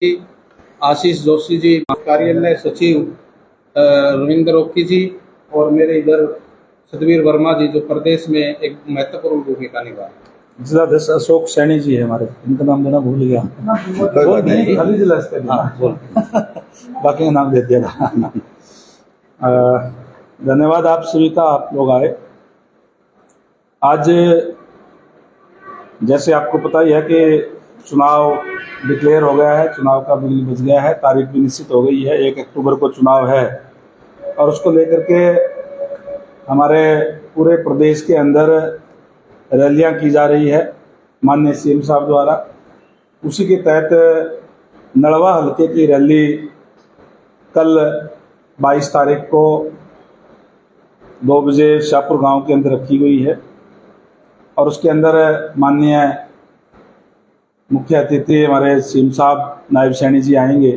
आशीष जोशी जी, कार्यालय सचिव रविंद्र ओखी जी, और मेरे इधर सतवीर वर्मा जी जो प्रदेश में एक महत्वपूर्ण भूमिका निभा रहे हैं। जिलाध्यक्ष अशोक सैनी जी है हमारे, इनका नाम देना भूल गया। बोल नहीं, खाली जिला बोल बाकी का नाम दे दिया। धन्यवाद आप सभी का, आप लोग आए। आज जैसे आपको पता ही है कि चुनाव डिक्लेयर हो गया है, चुनाव का बिल बज गया है, तारीख भी निश्चित हो गई है, 1 अक्टूबर को चुनाव है। और उसको लेकर के हमारे पूरे प्रदेश के अंदर रैलियां की जा रही है माननीय सीएम साहब द्वारा। उसी के तहत नड़वा हल्के की रैली कल 22 तारीख को 2 बजे शाहपुर गांव के अंदर रखी गई है। और उसके अंदर माननीय मुख्य अतिथि हमारे सीएम साहब नायब सैनी जी आएंगे,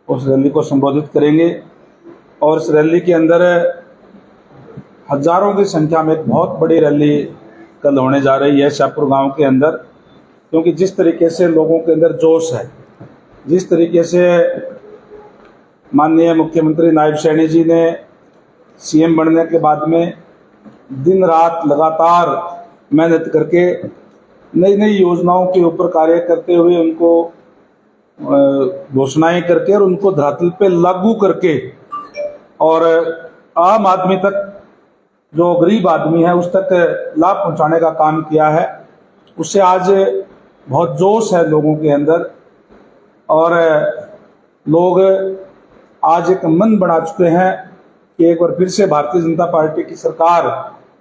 उस रैली को संबोधित करेंगे। और इस रैली के अंदर हजारों की संख्या में एक बहुत बड़ी रैली कल होने जा रही है शाहपुर गांव के अंदर, क्योंकि जिस तरीके से लोगों के अंदर जोश है, जिस तरीके से माननीय मुख्यमंत्री नायब सैनी जी ने सीएम बनने के बाद में दिन रात लगातार मेहनत करके नई नई योजनाओं के ऊपर कार्य करते हुए उनको घोषणाएं करके और उनको धरातल पे लागू करके और आम आदमी तक, जो गरीब आदमी है, उस तक लाभ पहुंचाने का काम किया है। उससे आज बहुत जोश है लोगों के अंदर और लोग आज एक मन बना चुके हैं कि एक बार फिर से भारतीय जनता पार्टी की सरकार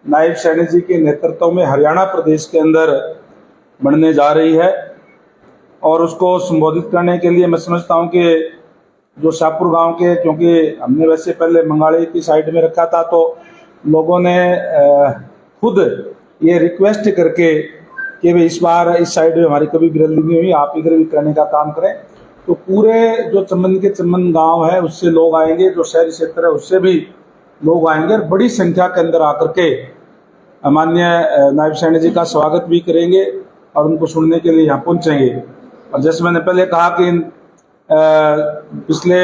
नायब सैनी जी के नेतृत्व में हरियाणा प्रदेश के अंदर बनने जा रही है। और उसको संबोधित करने के लिए मैं समझता हूं कि जो शाहपुर गांव के, क्योंकि हमने वैसे पहले मंगाड़ी की साइड में रखा था, तो लोगों ने खुद ये रिक्वेस्ट करके कि भाई इस बार इस साइड में हमारी कभी भी रैली नहीं हुई, आप इधर भी करने का काम करें। तो पूरे जो चम्बन के चम्बन गांव है उससे लोग आएंगे, जो शहरी क्षेत्र है उससे भी लोग आएंगे और बड़ी संख्या के अंदर आकर के माननीय नायब सैनी जी का स्वागत भी करेंगे और उनको सुनने के लिए यहाँ पहुंचेंगे। और जैसे मैंने पहले कहा कि पिछले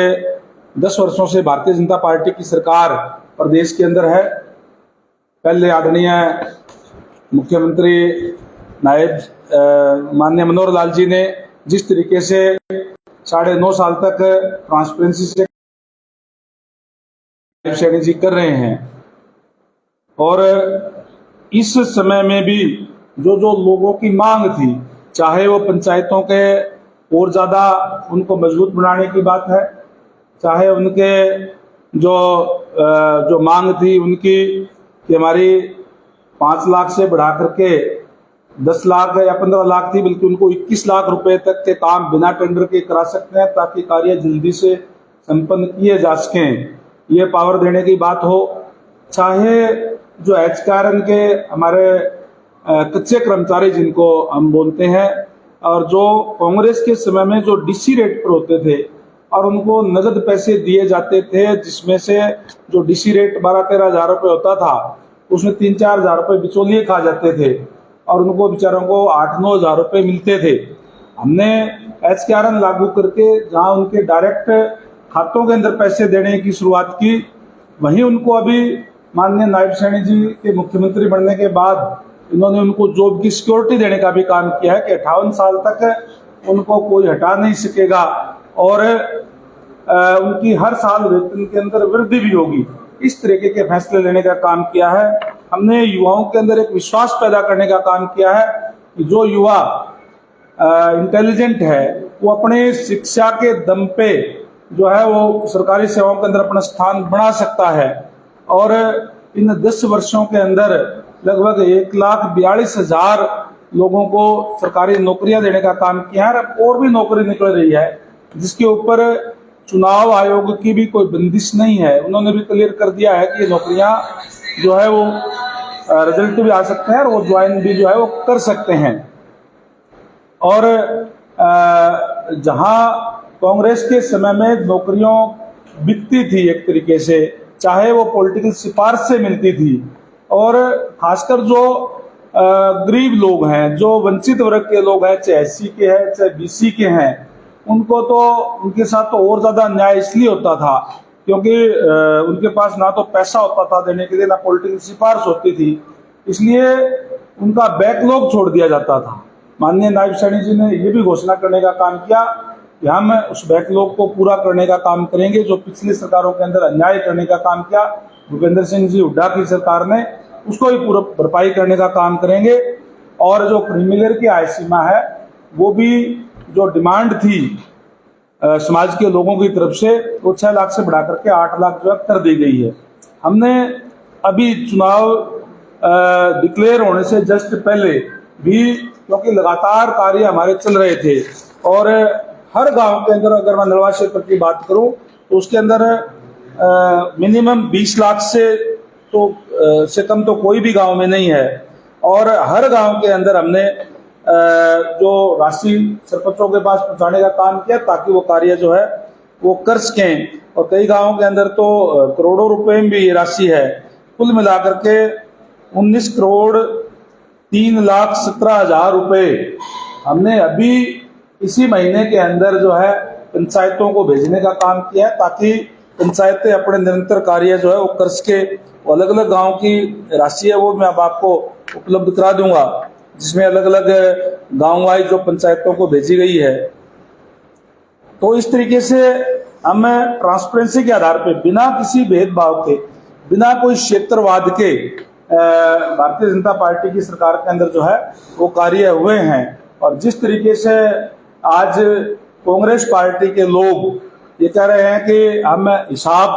10 वर्षों से भारतीय जनता पार्टी की सरकार प्रदेश के अंदर है। पहले आदरणीय मुख्यमंत्री नायब माननीय मनोहर लाल जी ने जिस तरीके से 9.5 साल तक ट्रांसपेरेंसी से सैनी जी कर रहे हैं, और इस समय में भी जो जो लोगों की मांग थी, चाहे वो पंचायतों के और ज्यादा उनको मजबूत बनाने की बात है, चाहे उनके जो मांग थी उनकी कि हमारी 5 लाख से बढ़ा करके 10 लाख या 15 लाख थी, बल्कि उनको 21 लाख रुपए तक के काम बिना टेंडर के करा सकते हैं ताकि कार्य जल्दी से संपन्न किए जा सकें, ये पावर देने की बात हो। चाहे जो एचकेआरएन के हमारे कच्चे कर्मचारी जिनको हम बोलते हैं, और जो कांग्रेस के समय में जो डीसी रेट पर होते थे और उनको नगद पैसे दिए जाते थे, जिसमें से जो डीसी रेट 12-13 हजार रुपये होता था उसमें 3-4 हजार रुपये बिचौलिए खा जाते थे और उनको बेचारों को 8-9 हजार रुपये मिलते थे। हमने एचकेआरएन लागू करके जहां उनके डायरेक्ट खातों के अंदर पैसे देने की शुरुआत की, वहीं उनको अभी माननीय नायब सैनी जी के मुख्यमंत्री बनने के बाद इन्होंने उनको जॉब की सिक्योरिटी देने का भी काम किया है कि 58 साल तक उनको कोई हटा नहीं सकेगा और उनकी हर साल वेतन के अंदर वृद्धि भी होगी। इस तरीके के फैसले लेने का काम किया है। हमने युवाओं के अंदर एक विश्वास पैदा करने का काम किया है कि जो युवा इंटेलिजेंट है वो अपने शिक्षा के दम पे जो है वो सरकारी सेवाओं के अंदर अपना स्थान बना सकता है। और इन 10 वर्षों के अंदर लगभग 1,42,000 लोगों को सरकारी नौकरियां देने का काम किया है और भी नौकरी निकल रही है, जिसके ऊपर चुनाव आयोग की भी कोई बंदिश नहीं है। उन्होंने भी क्लियर कर दिया है कि नौकरियां जो है वो रिजल्ट भी आ सकते हैं और वो ज्वाइन भी जो है वो कर सकते हैं। और जहां कांग्रेस के समय में नौकरियों बिकती थी एक तरीके से, चाहे वो पॉलिटिकल सिफारिश से मिलती थी, और खासकर जो गरीब लोग हैं, जो वंचित वर्ग के लोग हैं, चाहे एससी के हैं चाहे बीसी के हैं, उनको तो उनके साथ तो और ज्यादा अन्याय इसलिए होता था क्योंकि उनके पास ना तो पैसा होता था देने के लिए, ना पॉलिटिकल सिफारिश होती थी, इसलिए उनका बैकलॉग छोड़ दिया जाता था। माननीय नायब सैनी जी ने यह भी घोषणा करने का काम किया कि हम उस बैकलॉग को पूरा करने का काम करेंगे। जो पिछली सरकारों के अंदर अन्याय करने का काम किया भूपेंद्र सिंह जी हुड्डा की सरकार ने, उसको भी पूरा भरपाई करने का काम करेंगे। और जो क्रीमिलेयर की आय सीमा है वो भी जो डिमांड थी समाज के लोगों की तरफ से, वो 6 लाख से बढ़ा करके 8 लाख जो है कर दी गई है। हमने अभी चुनाव डिक्लेयर होने से जस्ट पहले भी, क्योंकि लगातार कार्य हमारे चल रहे थे और हर गांव के अंदर, अगर मैं नलवा क्षेत्र की बात करूं तो उसके अंदर मिनिमम 20 लाख से कम तो कोई भी गांव में नहीं है। और हर गांव के अंदर हमने जो राशि सरपंचों के पास पहुंचाने का काम किया ताकि वो कार्य जो है वो कर सकें। और कई गांवों के अंदर तो करोड़ों रुपए में भी ये राशि है। कुल मिलाकर के 19 करोड़ 3,17,000 रुपए हमने अभी इसी महीने के अंदर जो है पंचायतों को भेजने का काम किया है ताकि पंचायतें अपने निरंतर कार्य जो है वो कर सके। अलग अलग गांव की राशि है वो मैं अब आपको उपलब्ध करा दूंगा, जिसमें अलग अलग गांव वाइज जो पंचायतों को भेजी गई है। तो इस तरीके से हम ट्रांसपेरेंसी के आधार पे, बिना किसी भेदभाव के, बिना कोई क्षेत्रवाद के भारतीय जनता पार्टी की सरकार के अंदर जो है वो कार्य हुए हैं। और जिस तरीके से आज कांग्रेस पार्टी के लोग ये कह रहे हैं कि हम हिसाब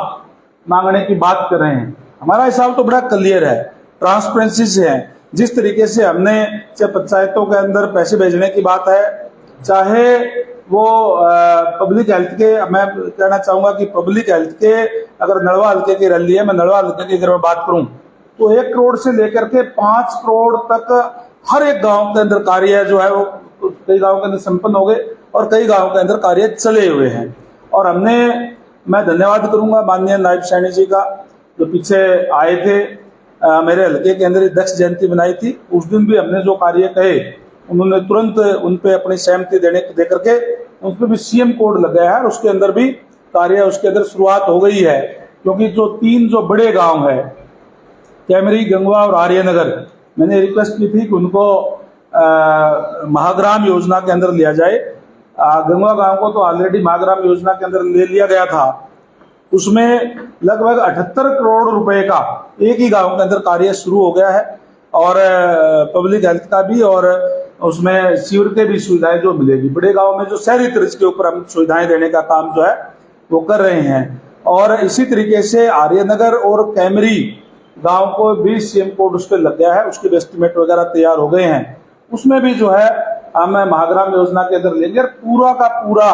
मांगने की बात कर रहे हैं, हमारा हिसाब तो बड़ा क्लियर है, ट्रांसपेरेंसी से है। जिस तरीके से हमने चाहे पंचायतों के अंदर पैसे भेजने की बात है, चाहे वो पब्लिक हेल्थ के, मैं कहना चाहूंगा कि पब्लिक हेल्थ के, अगर नलवा हल्के की रैली है, मैं नलवा हल्के की अगर मैं बात करूं तो 1 करोड़ से लेकर के 5 करोड़ तक हर एक गांव के अंदर कार्य जो है वो कई गांवों के अंदर संपन्न हो गए और कई गांवों के अंदर कार्य चले हुए हैं। और मैं धन्यवाद करूंगा माननीय नायब सैनी जी का, जो पीछे आए थे, मेरे हल्के के अंदर दक्ष जयंती बनाई थी, उस दिन भी हमने जो कार्य कहे उन्होंने तुरंत उन पे अपनी सहमति दे करके उस पर भी सीएम कोड लगाया है। उसके अंदर भी कार्य, उसके अंदर शुरुआत हो गई है। क्योंकि जो 3 जो बड़े गांव है, कैमरी, गंगवा और आर्यनगर, मैंने रिक्वेस्ट की थी कि उनको महाग्राम योजना के अंदर लिया जाए। गंगवा गांव को तो ऑलरेडी महाग्राम योजना के अंदर ले लिया गया था। उसमें लगभग 78 करोड़ रुपए का एक ही गांव के अंदर कार्य शुरू हो गया है। और पब्लिक हेल्थ का भी, और उसमें सीवर के भी सुविधाएं जो मिलेगी। बड़े गांव में जो शहरी तर्ज के ऊपर हम सुविधाएं देने का काम जो है वो कर रहे हैं। और इसी तरीके से आर्यनगर और कैमरी गांव को भी सीएम कोड उस पर लग गया है, उसके एस्टिमेट वगैरह तैयार हो गए हैं। उसमें भी जो है हम महाग्राम योजना के अंदर लेंगे। पूरा का पूरा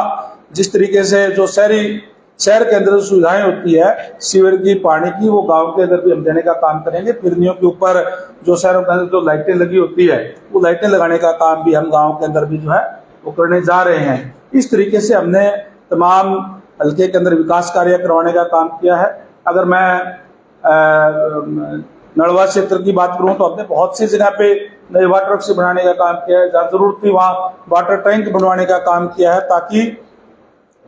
जिस तरीके से जो शहर के अंदर सुविधाएं होती है, सीवर की, पानी की, वो गांव के अंदर भी हम देने का काम करेंगे। फिरनियों के ऊपर जो शहरों के अंदर जो लाइटें लगी होती है, वो लाइटें लगाने का काम भी हम गांव के अंदर भी जो है वो करने जा रहे हैं। इस तरीके से हमने तमाम हल्के के अंदर विकास कार्य करवाने का काम किया है। अगर मैं नलवा क्षेत्र की बात करूं तो हमने बहुत सी जगह पे नए वाटर वर्क्स बनाने का काम किया है। जहां जरूरत थी वहां वाटर टैंक बनवाने का काम किया है ताकि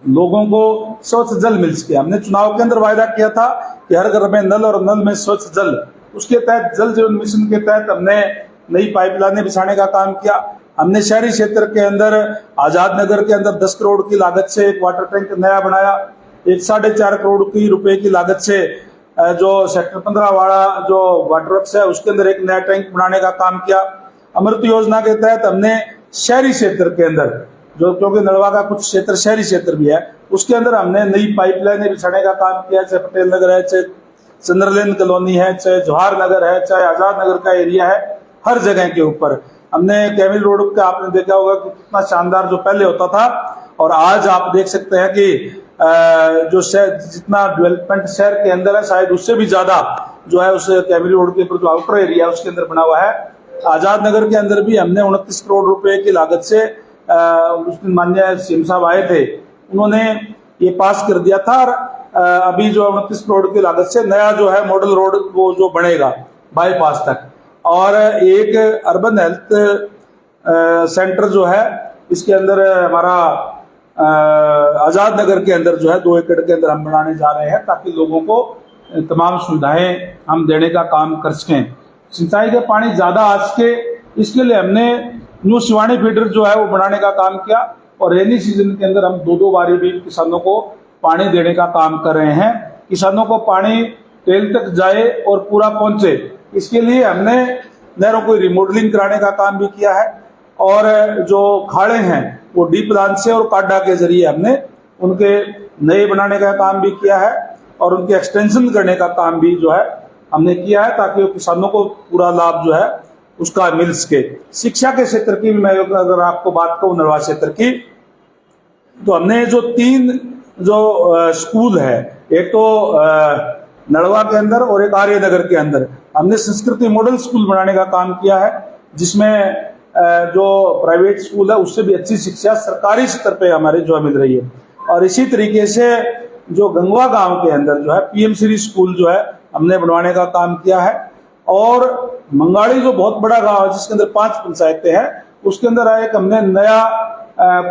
लोगों को स्वच्छ जल मिल सके। हमने चुनाव के अंदर वायदा किया था कि हर घर में नल और नल में स्वच्छ जल, उसके तहत जल जीवन मिशन के तहत हमने नई पाइपलाइनें बिछाने का काम किया। हमने शहरी क्षेत्र के अंदर आजाद नगर के अंदर 10 करोड़ की लागत से एक वाटर टैंक नया बनाया। 1.5 करोड़ की रुपए की लागत से जो सेक्टर 15 वाला जो वाटर वर्क्स है उसके अंदर एक नया टैंक बनाने का काम किया। अमृत योजना के तहत हमने शहरी क्षेत्र के अंदर जो, क्योंकि नलवा का कुछ क्षेत्र शहरी क्षेत्र भी है, उसके अंदर हमने नई पाइपलाइनें बिछाने का काम किया। चाहे पटेल नगर है, चाहे चंद्रलेन कॉलोनी है, चाहे जवाहर नगर है, चाहे आजाद नगर का एरिया है, हर जगह के ऊपर हमने कैमरी रोड का आपने देखा होगा कि कितना शानदार जो पहले होता था और आज आप देख सकते हैं कि जो शहर जितना डेवलपमेंट शहर के अंदर है शायद उससे भी ज्यादा जो है उस कैमरी रोड के ऊपर जो आउटर एरिया है उसके अंदर बना हुआ है। आजाद नगर के अंदर भी हमने 29 करोड़ रुपए की लागत से उस दिन माननीय सीएम साहब आए थे, उन्होंने ये पास कर दिया था। और अभी जो 29 करोड़ की लागत से नया जो है मॉडल रोड वो जो बनेगा बाईपास तक, और एक अर्बन हेल्थ सेंटर जो है इसके अंदर हमारा आजाद नगर के अंदर जो है 2 एकड़ के अंदर हम बनाने जा रहे हैं, ताकि लोगों को तमाम सुविधाएं हम देने का काम कर सकें। सिंचाई का पानी ज्यादा आ सके, इसके लिए हमने न्यू शिवानी फीडर जो है वो बनाने का काम किया, और रेनी सीजन के अंदर हम 2-2 बारी भी किसानों को पानी देने का काम कर रहे हैं। किसानों को पानी टेल तक जाए और पूरा पहुंचे, इसके लिए हमने नहरों को रिमॉडलिंग कराने का काम भी किया है, और जो खाड़े हैं वो डीप प्लान से और काडा के जरिए हमने उनके नए बनाने का काम भी किया है, और उनके एक्सटेंशन करने का काम भी जो है हमने किया है, ताकि वो किसानों को पूरा लाभ जो है उसका मिल सके। शिक्षा के क्षेत्र की मैं अगर आपको बात कहूँ नलवा क्षेत्र की, तो हमने जो 3 जो स्कूल है, एक तो नलवा के अंदर और एक आर्य नगर के अंदर, हमने संस्कृति मॉडल स्कूल बनाने का काम किया है, जिसमें जो प्राइवेट स्कूल है उससे भी अच्छी शिक्षा सरकारी स्तर पे हमारे जो है मिल रही है। और इसी तरीके से जो गंगवा गांव के अंदर जो है पीएम श्री स्कूल जो है हमने बनवाने का काम किया है, और मंगाड़ी जो बहुत बड़ा गांव है जिसके अंदर 5 पंचायतें हैं, उसके अंदर एक हमने नया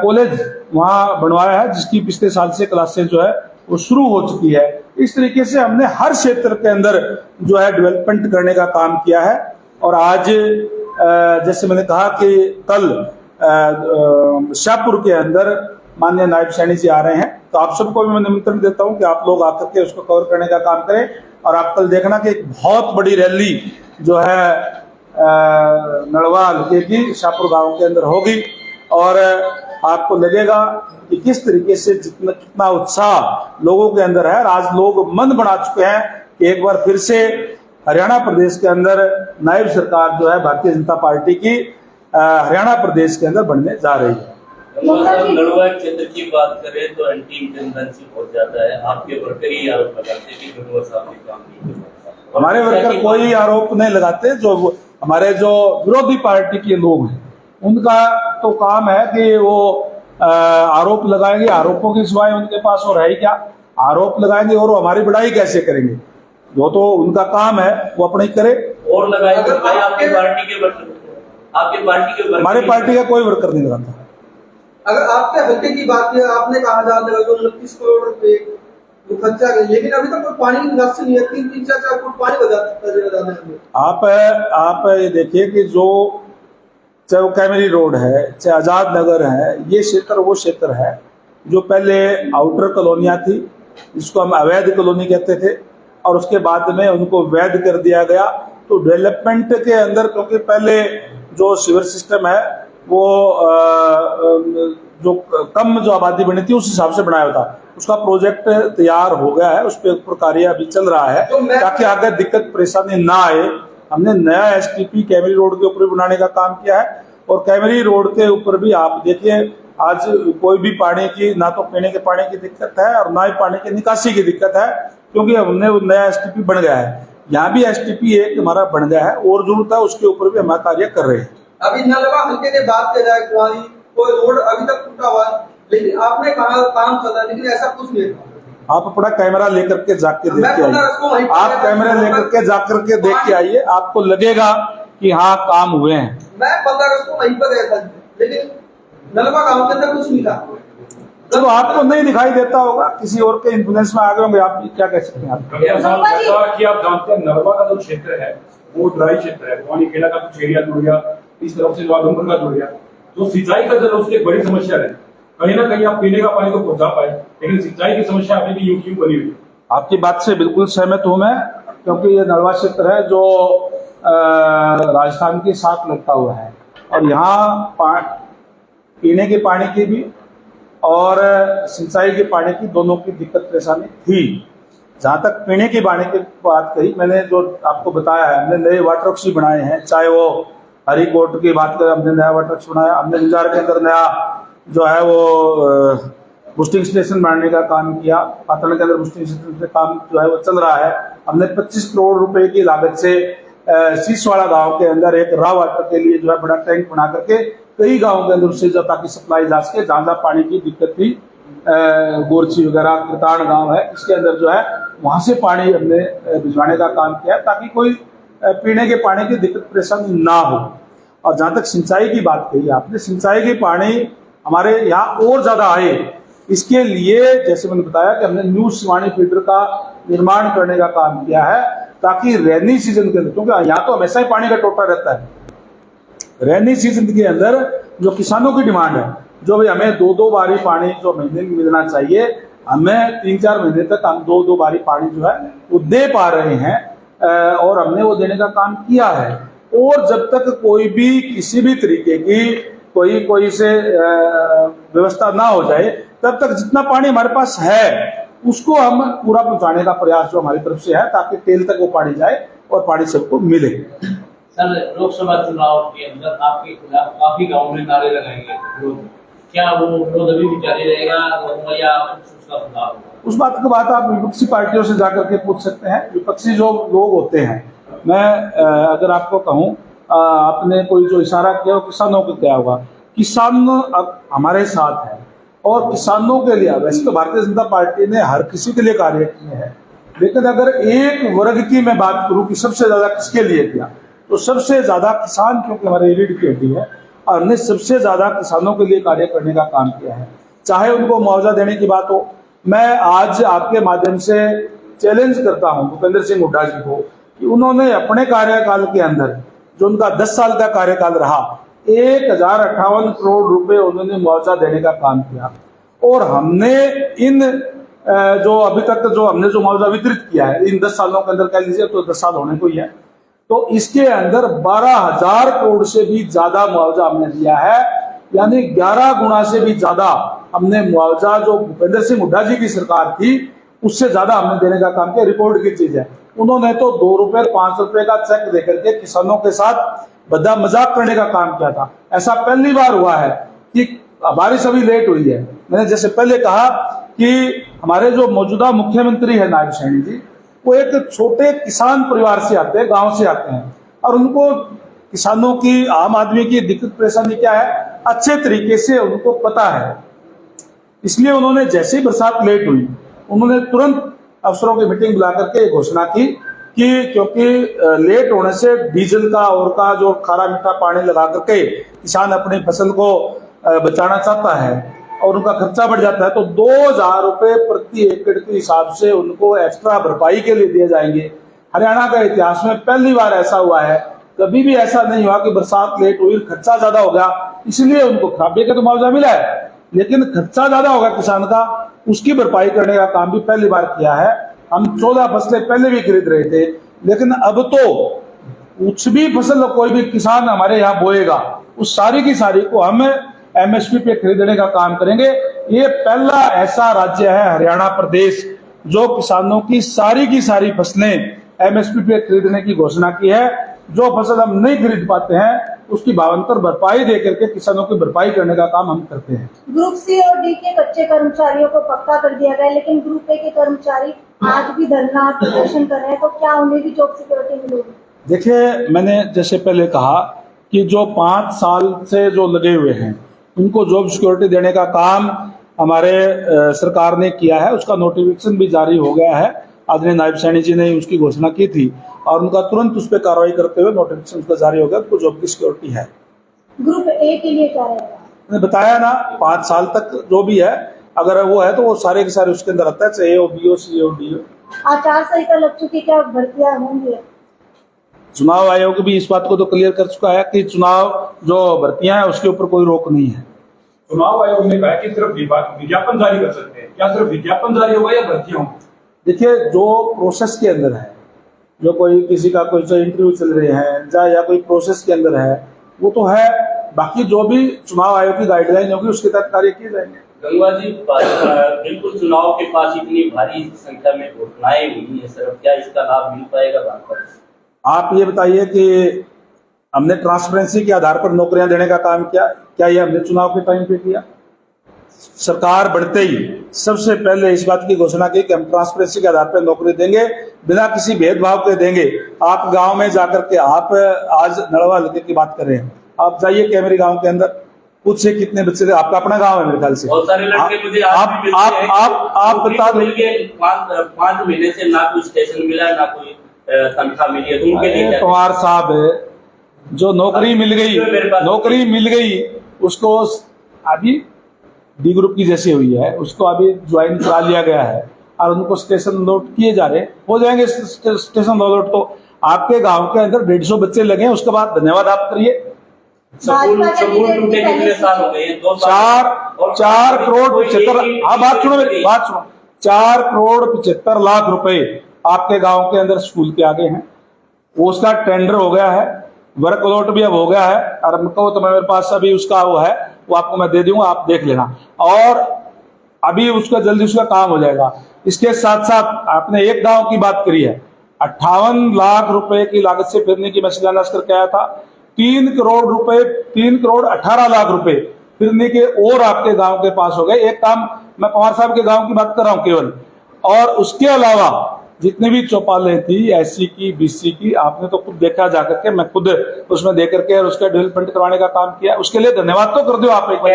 कॉलेज वहां बनवाया है, जिसकी पिछले साल से क्लासेज जो है वो शुरू हो चुकी है। इस तरीके से हमने हर क्षेत्र के अंदर जो है डेवलपमेंट करने का काम किया है। और आज जैसे मैंने कहा कि कल शाहपुर के अंदर माननीय नायब सैनी जी आ रहे हैं, तो आप सबको भी मैं निमंत्रण देता हूं कि आप लोग आकर के उसको कवर करने का काम करें। और आप कल देखना कि एक बहुत बड़ी रैली जो है नड़वा हल्के की शाहपुर गांव के अंदर होगी, और आपको लगेगा कि किस तरीके से कितना उत्साह लोगों के अंदर है। आज लोग मन बना चुके हैं कि एक बार फिर से हरियाणा प्रदेश के अंदर नायब सरकार जो है भारतीय जनता पार्टी की हरियाणा प्रदेश के अंदर बनने जा रही है। नलवा क्षेत्र की बात करें तो एंटी इंकम्बेंसी बहुत ज्यादा है, आपके वर्कर ही आरोप लगाते हैं कि गंगवा साहब ने काम नहीं किया। हमारे वर्कर कोई आरोप नहीं लगाते, जो हमारे जो विरोधी पार्टी के लोग हैं उनका तो काम है कि वो आरोप लगाएंगे, आरोपों की सिवाय उनके पास और है ही क्या, आरोप लगाएंगे और वो हमारी बढ़ाई कैसे करेंगे, वो तो उनका काम है, वो अपने करे और लगाएंगे। आपके पार्टी के वर्कर हमारे पार्टी का कोई वर्कर नहीं लगाता। अगर आपके हल्के की बात है, आपने कहा था 29 करोड़ रुपए खर्चा गया, लेकिन अभी तक कोई पानी की निकासी नहीं है, 3-4 फुट पानी बजाते। आप ये देखिए कि जो चाहे वो कैमरी रोड है, चाहे आजाद नगर है, ये क्षेत्र वो क्षेत्र है जो पहले आउटर कॉलोनियां थी, जिसको हम अवैध कॉलोनी कहते थे, और उसके बाद में उनको वैध कर दिया गया। तो डेवलपमेंट के अंदर, क्योंकि पहले जो सीवर सिस्टम है वो जो कम जो आबादी बनी थी उस हिसाब से बनाया था, उसका प्रोजेक्ट तैयार हो गया है, उस पर ऊपर कार्य अभी चल रहा है, ताकि आगे दिक्कत परेशानी ना आए। हमने नया एसटीपी कैमरी रोड के ऊपर बनाने का काम किया है, और कैमरी रोड के ऊपर भी आप देखिए आज कोई भी पानी की, ना तो पीने के पानी की दिक्कत है और ना ही पानी की निकासी की दिक्कत है, क्योंकि हमने नया एसटीपी बन गया है। यहाँ भी एसटीपी एक हमारा बन गया है, और जरूरत है उसके ऊपर भी हमारा कार्य कर रहे हैं। अभी नलवा हल्के की बात की जाए, कोई रोड अभी तक टूटा हुआ है, लेकिन आपने कहा काम चल रहा है, लेकिन ऐसा कुछ नहीं था। आप अपना कैमरा लेकर के जाके देख के आइए, आप कैमरा लेकर के जाकर के देख के आइए, आपको लगेगा कि हाँ काम हुए हैं। मैं 15 अगस्त को वहीं पर गया था, लेकिन नलवा गांव के अंदर कुछ नहीं था। चलो आपको नहीं दिखाई देता होगा, किसी और के इन्फ्लुएंस में आ गए होंगे, आप क्या कह सकते हैं। आप जानते हैं नलवा का जो क्षेत्र है वो ड्राई क्षेत्र है, पानी खेला का कुछ एरिया जुड़ गया, इस तरफ से उधमपुर का जुड़ गया, तो सिंचाई का जल उसकी एक बड़ी समस्या है। कहीं ना कहीं आप पीने का पानी तो पहुंचा पाए, लेकिन सिंचाई की समस्या अभी भी यूं बनी हुई है। आपकी बात से बिल्कुल सहमत हूं मैं, क्योंकि ये नलवा क्षेत्र है जो राजस्थान के साथ लगता हुआ है, और यहाँ पीने के पानी की भी और सिंचाई के पानी की दोनों की दिक्कत परेशानी थी। जहां तक पीने के पानी की बात कही, मैंने जो आपको बताया है, हमने नए वाटर वर्क्स भी बनाए हैं, चाहे वो हरिकोट की बात करें, हमने नया वाटर वर्क्स बनाया, हमने निजार के अंदर नया जो है वो बूस्टिंग स्टेशन बनाने का काम किया, पातन के अंदर बूस्टिंग स्टेशन से काम जो है वो चल रहा है। हमने 25 करोड़ रुपए की लागत से सीसवाड़ा गांव के अंदर एक रॉ वाटर के लिए जो है बड़ा टैंक बना करके कई गांवों के अंदर उससे जो ताकि सप्लाई जा सके, जहां पानी की दिक्कत थी, गोरची वगैरह कृतान गांव है, इसके अंदर जो है वहां से पानी हमने भिजवाने का काम किया, ताकि कोई पीने के पानी की दिक्कत परेशानी ना हो। और जहां तक सिंचाई की बात कही आपने, सिंचाई के पानी हमारे यहाँ और ज्यादा आए। इसके लिए जैसे मैंने बताया कि हमने न्यू शिवानी फीडर का निर्माण करने का काम किया है, ताकि रेनी सीजन के अंदर, क्योंकि यहाँ तो हमेशा ही पानी का टोटा रहता है, रेनी सीजन के अंदर जो किसानों की डिमांड है, जो भाई हमें 2-2 बारी पानी जो महीने में मिलना चाहिए, हमें 3-4 महीने तक हम 2-2 बारी पानी जो है वो दे पा रहे हैं, और हमने वो देने का काम किया है। और जब तक कोई भी किसी भी तरीके की कोई से व्यवस्था ना हो जाए, तब तक जितना पानी हमारे पास है उसको हम पूरा पहुंचाने का प्रयास जो हमारी तरफ से है, ताकि तेल तक वो पानी जाए और पानी सबको मिले। सर, लोकसभा चुनाव के अंदर आपके खिलाफ काफी गाँव में नारे लगाएंगे विरोध, क्या वो विरोध अभी भी जारी रहेगा या उसका बदलाव होगा? उस बात की बात आप विपक्षी पार्टियों से जाकर के पूछ सकते हैं। विपक्षी जो लोग होते हैं, मैं अगर आपको कहूं, आपने कोई जो इशारा किया वो किसानों को क्या होगा, किसान अब हमारे साथ है और किसानों के लिए, वैसे तो भारतीय जनता पार्टी ने हर किसी के लिए कार्य किए हैं, लेकिन अगर एक वर्ग की मैं बात करूं कि सबसे ज्यादा किसके लिए किया, तो सबसे ज्यादा किसान, क्योंकि हमारी रीढ़ की हड्डी है, और हमने सबसे ज्यादा किसानों के लिए कार्य करने का काम किया है। चाहे उनको मुआवजा देने की बात हो, मैं आज आपके माध्यम से चैलेंज करता हूं भूपेंद्र सिंह हुड्डा जी को कि उन्होंने अपने कार्यकाल के अंदर, जो उनका 10 साल का कार्यकाल रहा, 1058 करोड़ रुपए उन्होंने मुआवजा देने का काम किया। और हमने इन जो अभी तक जो हमने जो मुआवजा वितरित किया है इन 10 सालों के अंदर, कह लीजिए तो 10 साल होने को ही है, तो इसके अंदर 12,000 करोड़ से भी ज्यादा मुआवजा हमने दिया है, यानी 11 गुना से भी ज्यादा हमने मुआवजा, जो भूपेंद्र सिंह हुड्डा जी की सरकार थी उससे ज्यादा हमने देने का काम किया। रिकॉर्ड की चीज है, उन्होंने तो 2 रुपए 5 रुपए का चेक देकर के किसानों के साथ बद्दा मजाक करने का काम किया था। ऐसा पहली बार हुआ है कि बारिश अभी लेट हुई है। मैंने जैसे पहले कहा कि हमारे जो मौजूदा मुख्यमंत्री है नायब सैनी जी, वो एक छोटे किसान परिवार से आते हैं, गांव से आते हैं, और उनको किसानों की, आम आदमी की दिक्कत परेशानी क्या है अच्छे तरीके से उनको पता है। इसलिए उन्होंने जैसे ही बरसात लेट हुई, उन्होंने तुरंत अफसरों की मीटिंग बुला करके घोषणा की कि क्योंकि लेट होने से डीजल का और का जो खारा मीठा पानी लगा करके किसान अपनी फसल को बचाना चाहता है और उनका खर्चा बढ़ जाता है, तो 2,000 रुपए प्रति एकड़ के हिसाब से उनको एक्स्ट्रा भरपाई के लिए दिए जाएंगे। हरियाणा का इतिहास में पहली बार ऐसा हुआ है, कभी भी ऐसा नहीं हुआ कि बरसात लेट हुई, खर्चा ज्यादा हो गया इसलिए उनको खराबे का तो मुआवजा मिला है, लेकिन खर्चा ज्यादा होगा किसान का, उसकी भरपाई करने का काम भी पहली बार किया है। हम 14 फसलें पहले भी खरीद रहे थे, लेकिन अब तो कुछ भी फसल कोई भी किसान हमारे यहाँ बोएगा उस सारी की सारी को हम एमएसपी पे खरीदने का काम करेंगे। ये पहला ऐसा राज्य है हरियाणा प्रदेश जो किसानों की सारी फसलें एमएसपी पे खरीदने की घोषणा की है। जो फसल हम नहीं खरीद पाते हैं उसकी भावांतर भरपाई दे करके किसानों की भरपाई करने का काम हम करते हैं। ग्रुप सी और डी के कच्चे कर्मचारियों को पक्का कर दिया गया, लेकिन ग्रुप ए के कर्मचारी आज भी धरना प्रदर्शन कर रहे हैं, तो क्या उन्हें भी जॉब सिक्योरिटी मिलेगी? देखिए, मैंने जैसे पहले कहा कि जो 5 साल से जो लगे हुए हैं उनको जॉब सिक्योरिटी देने का काम हमारे सरकार ने किया है, उसका नोटिफिकेशन भी जारी हो गया है। आदरणीय नायब सैनी जी ने उसकी घोषणा की थी और उनका तुरंत उस पर कार्रवाई करते हुए नोटिफिकेशन उसका जारी हो गया, उसको जॉब की सिक्योरिटी है। ग्रुप ए के लिए क्या रहेगा? मैंने बताया ना, 5 साल तक जो भी है, अगर वो है तो वो सारे के सारे उसके अंदर आता है, चाहे ओ बी ओ सी ओ डी ओ। आचार संहिता लग चुकी, क्या भर्तियां होंगी? चुनाव आयोग भी इस बात को तो क्लियर कर चुका है कि चुनाव जो भर्तियां हैं उसके ऊपर कोई रोक नहीं है। चुनाव आयोग ने कहा कि सिर्फ विज्ञापन जारी कर सकते हैं, क्या सिर्फ विज्ञापन जारी होगा या भर्तियां होंगी? देखिए, जो प्रोसेस के अंदर है, जो कोई किसी का कोई इंटरव्यू चल रहे हैं या कोई प्रोसेस के अंदर है वो तो है, बाकी जो भी चुनाव आयोग की गाइडलाइन होगी उसके तहत कार्य किए जाएंगे। गंगा जी, बिल्कुल चुनाव के पास इतनी भारी संख्या में घोषणाएं हुई है सर, क्या इसका लाभ मिल पाएगा भाजपा? आप ये बताइए कि हमने ट्रांसपेरेंसी के आधार पर नौकरियां देने का काम किया, क्या ये हमने चुनाव के टाइम पे किया? सरकार बढ़ते ही सबसे पहले इस बात की घोषणा की कि हम ट्रांसपेरेंसी के आधार पर नौकरी देंगे, बिना किसी भेदभाव के देंगे। आप गांव में जाकर के, आप आज नड़वा हल्के की बात कर रहे हैं, आप जाइए कैमरी गांव के अंदर, पूछिए कितने बच्चे थे, आपका अपना गांव है मेरे ख्याल से, बहुत सारे लड़के मुझे आप बता दो, 5 महीने से ना कोई स्टेशन मिला ना कोई तनख्वाह मिली है, तो उनके लिए पवार साहब जो नौकरी मिल गई उसको अभी डी ग्रुप की जैसी हुई है उसको अभी ज्वाइन करा लिया गया है और उनको स्टेशन अलॉट किए जा रहे हैं, हो जाएंगे स्टेशन अलॉट। तो आपके गांव के अंदर 150 बच्चे लगे हैं, उसके बाद धन्यवाद आप करिए। स्कूल टूटे कितने साल हो गए? 2 साल। 4 करोड़ 75, हाँ बात सुनो मेरी बात सुनो, 4 करोड़ 75 लाख रुपए आपके गांव के अंदर स्कूल के आगे हैं। वो उसका टेंडर हो गया है, वर्क अलॉट भी अब हो गया है, और हमको तो मेरे पास अभी उसका वो है, वो आपको मैं दे दूंगा, आप देख लेना। और अभी उसका जल्दी उसका काम हो जाएगा। इसके साथ साथ आपने एक गांव की बात करी है, 58 लाख रुपए की लागत से फिरनी की मैं शिलान्यास करके आया था। 3 करोड़ 18 लाख रुपए फिरनी के और आपके गांव के पास हो गए। एक काम मैं पवार साहब के गांव की बात कर रहा हूं केवल, और उसके अलावा जितनी भी चौपालें थी एससी की बीसी की, आपने तो खुद देखा जाकर के, मैं खुद उसमें देख करके और उसका डेवलपमेंट करवाने का काम किया, उसके लिए धन्यवाद तो कर दो आप एक बार।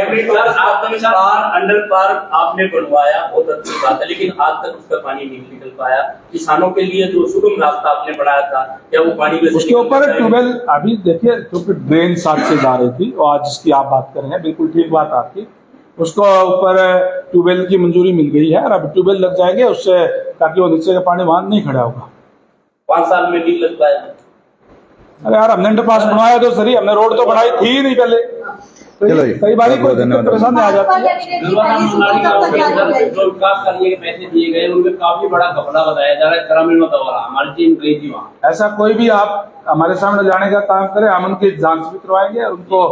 अंडर पार आपने बनवाया, बहुत अच्छी बात है, लेकिन आज तक उसका पानी नहीं निकल पाया। किसानों के लिए जो सुगम रास्ता आपने बढ़ाया था, क्या वो पानी उसके ऊपर ट्यूबवेल अभी देखिए, क्योंकि ड्रेन साथ से जा रही थी और आज जिसकी आप बात कर रहे हैं बिल्कुल ठीक बात आपकी, उसको ऊपर ट्यूबवेल की मंजूरी मिल गई है और अब ट्यूबवेल लग जाएंगे उससे, ताकि वो नीचे का पानी वहां नहीं खड़ा होगा। 5 साल में नहीं लग पाया। अरे यार हमने अंडरपास बनवाया तो सही, हमने रोड तो बनाई थी ही नहीं पहले। चलो जी, कई बार कोई परेशानी आ जाती है। जो विकास करने के पैसे दिए गए उनमें काफी बड़ा घपला बताया जा रहा है ग्रामीणों द्वारा। हमारी टीम गई थी वहाँ। ऐसा कोई भी आप हमारे सामने जाने का काम करें, हम उनकी जांच भी करवाएंगे और उनको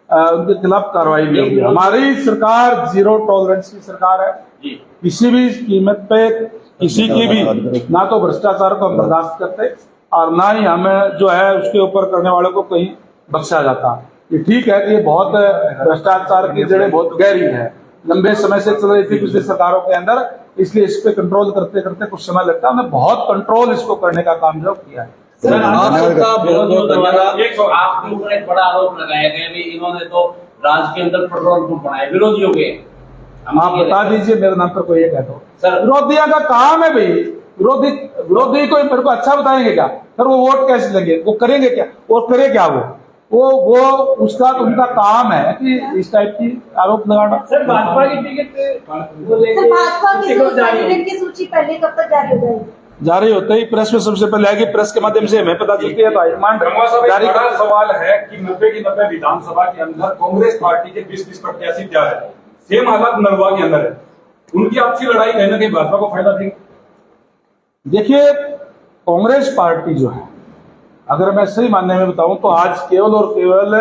उनके खिलाफ कार्रवाई भी होगी। हमारी सरकार जीरो टॉलरेंस की सरकार है। किसी भी कीमत पे किसी की भी ना तो भ्रष्टाचार को हम बर्दाश्त करते और ना ही हमें जो है उसके ऊपर करने वालों को कहीं बख्शा जाता। ये ठीक है कि ये बहुत भ्रष्टाचार की जड़ें बहुत गहरी है, लंबे समय से चल रही थी पिछली सरकारों के अंदर, इसलिए इस पे कंट्रोल करते करते कुछ समय लगता है। हमने बहुत कंट्रोल इसको करने का काम जो किया है। आपका बहुत बहुत धन्यवाद। आपके ऊपर एक बड़ा आरोप लगाया गया कि इन्होंने तो राज्य के अंदर पेट्रोल पंप बनाए विरोधियों के। आप बता दीजिए मेरे नाम पर कोई एक है तो सर, विरोधियों का काम है भाई। विरोधी को मेरे को अच्छा बताएंगे क्या सर? वो वोट कैसे लेंगे, वो करेंगे क्या, और करे क्या? वो उसका उनका काम है कि इस टाइप की आरोप लगाना। सर भाजपा की कैंडिडेट की सूची पहले कब तक जारी हो जाएगी? जारी होते ही प्रेस में सबसे पहले आएगी, प्रेस के माध्यम से हमें पता चलती है तो हाईकमांड जारी। बड़ा सवाल है कि 90 की 90 विधानसभा के अंदर कांग्रेस पार्टी के 20 प्रत्याशी क्या है, सेम हालात नरवा के अंदर है। उनकी आपसी लड़ाई कहीं ना कहीं भाजपा को फायदा देगी। देखिए कांग्रेस पार्टी जो है, अगर मैं सही मानने में बताऊं तो आज केवल और केवल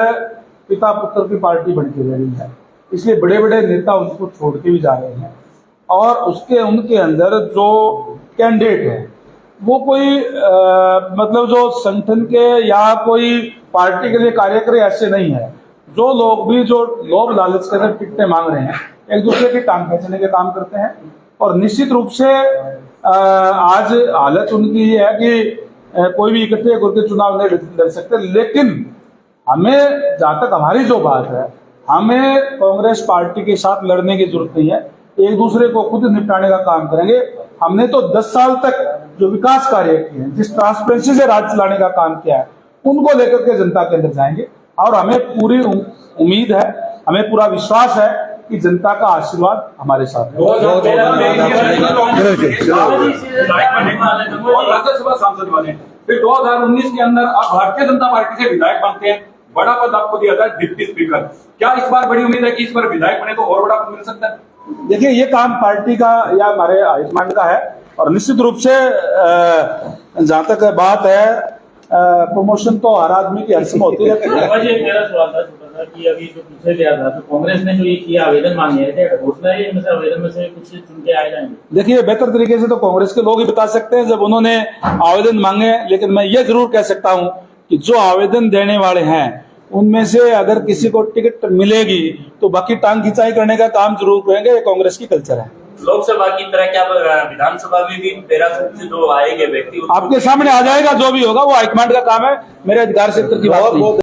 पिता पुत्र की पार्टी बन के रह रही है, इसलिए बड़े बड़े नेता उनको छोड़ के भी जा रहे हैं। और उनके अंदर जो कैंडिडेट है वो कोई मतलब जो संगठन के या कोई पार्टी के लिए कार्य करे ऐसे नहीं है। जो लोग लालच के अंदर टिकटें मांग रहे हैं, एक दूसरे की टांग खींचने के काम करते हैं। और निश्चित रूप से आज हालत उनकी ये है कि कोई भी इकट्ठे करके चुनाव नहीं लड़ सकते। लेकिन हमें, जहां तक हमारी जो बात है, हमें कांग्रेस पार्टी के साथ लड़ने की जरूरत नहीं है, एक दूसरे को खुद निपटाने का काम करेंगे। हमने तो 10 साल तक जो विकास कार्य किए हैं, जिस ट्रांसपेरेंसी से राज चलाने का काम किया है, उनको लेकर के जनता के अंदर जाएंगे। और हमें पूरी उम्मीद है, हमें पूरा विश्वास है कि जनता का आशीर्वाद हमारे साथ है। राज्यसभा सांसद बने, फिर 2019 के अंदर आप भारतीय जनता पार्टी से विधायक बनते हैं, बड़ा पद आपको दिया था डिप्टी स्पीकर। क्या इस बार बड़ी उम्मीद है कि इस बार विधायक बने तो और बड़ा पद मिल सकता है? देखिए ये काम पार्टी का या हमारे हाईकमांड का है, और निश्चित रूप से जहां तक बात है प्रमोशन तो हर आदमी की हर समय होती है। मेरा सवाल था छोटा सा कि अभी जो पूछे गया था, तो कांग्रेस ने जो ये किया आवेदन मांगे थे, घोषणा है इनमें से आवेदन में से कुछ चुन के आए जाएंगे? देखिए बेहतर तरीके से तो कांग्रेस के लोग ही बता सकते हैं जब उन्होंने आवेदन मांगे। लेकिन मैं ये जरूर कह सकता हूं कि जो आवेदन देने वाले हैं उनमें से अगर किसी को टिकट मिलेगी तो बाकी टांग खिंचाई करने का काम जरूर करेंगे। ये कांग्रेस की कल्चर है। लोकसभा की तरह क्या विधानसभा में भी 13 सीट से जो आएंगे व्यक्ति आपके सामने आ जाएगा, जो भी होगा वो हाईकमांड का काम है, मेरे अधिकार क्षेत्र की बात नहीं।